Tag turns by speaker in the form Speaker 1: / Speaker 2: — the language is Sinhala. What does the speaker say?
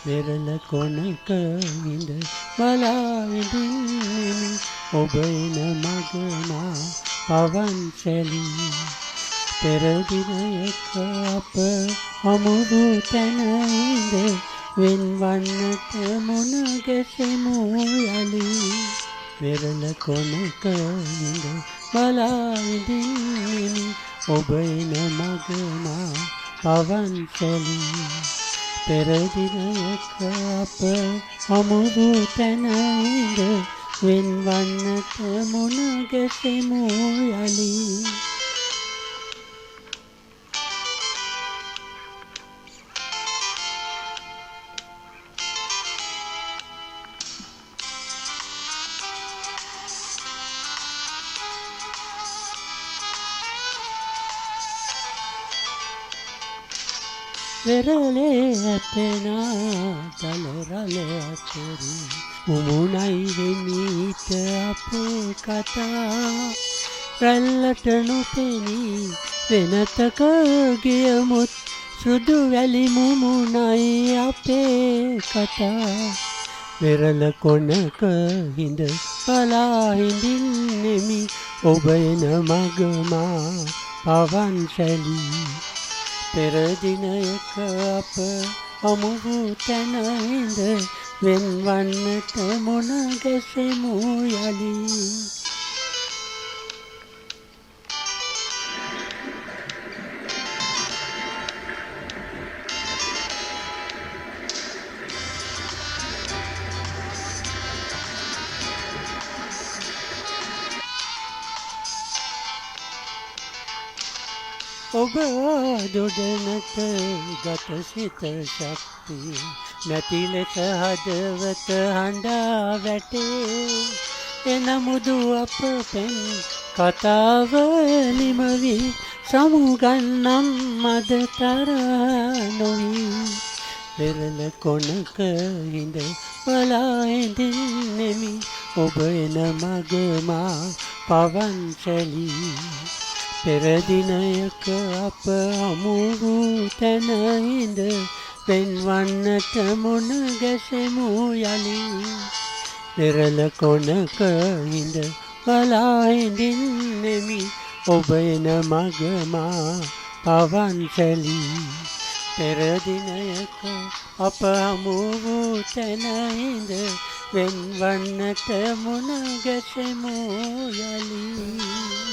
Speaker 1: වෙරළ කොනක ඉඳ බලා ඉඳින්නෙමි ඔබ එන මගමා පවන් සැලී පෙර දිනයක අප හමු වූ තැන ඉඳ වෙන්වන්නට මුණ ගැසෙමු යලි වෙරළ කොනක ඉඳ බලා ඉඳින්නෙමි ඔබ එන මගමා පවන් සැලී පෙර දිනයක අප හමු වූ තැන ඉඳ වෙන්වන්නට මුණ ගැසෙමු යලි වෙරළේ ඇපෙනා දලරල අතරින් උමුණයි වෙමීට අපේ කතා රැල්ලට නොපෙනී වෙනතක ගියමුත් සුදු වැලි මුමුණයි අපේ කතා වෙරළ කොනක හිඳ බලා හිඳින්නෙමි ඔබ එන මගමා පවන් සැලී පෙර දිනයක අප හමු වූ තැන ඉඳ වෙන්වන්නට මුණ ගැසෙමු යලි ඔබ දොඩනට ගත සිත ශක්තිය නැති ලෙස හදවත හඬා වැටේ එනමුදු අප පෙන් කතාව නිමවි සමුගන්නම් මද තරහ නොවී වෙරළ කොනක ඉඳ බලා ඉඳින්නෙමි ඔබ එන මගමා පවන් සැලී පෙර දිනයක අප හමු වූ තැන ඉඳ වෙන්වන්නට මුණ ගැසෙමු යලි වෙරළ කොනක ඉඳ බලා ඉඳින්නෙමි ඔබ එන මගමා පවන් සැලී පෙර දිනයක අප හමු වූ තැන ඉඳ වෙන්වන්නට මුණ ගැසෙමු යලි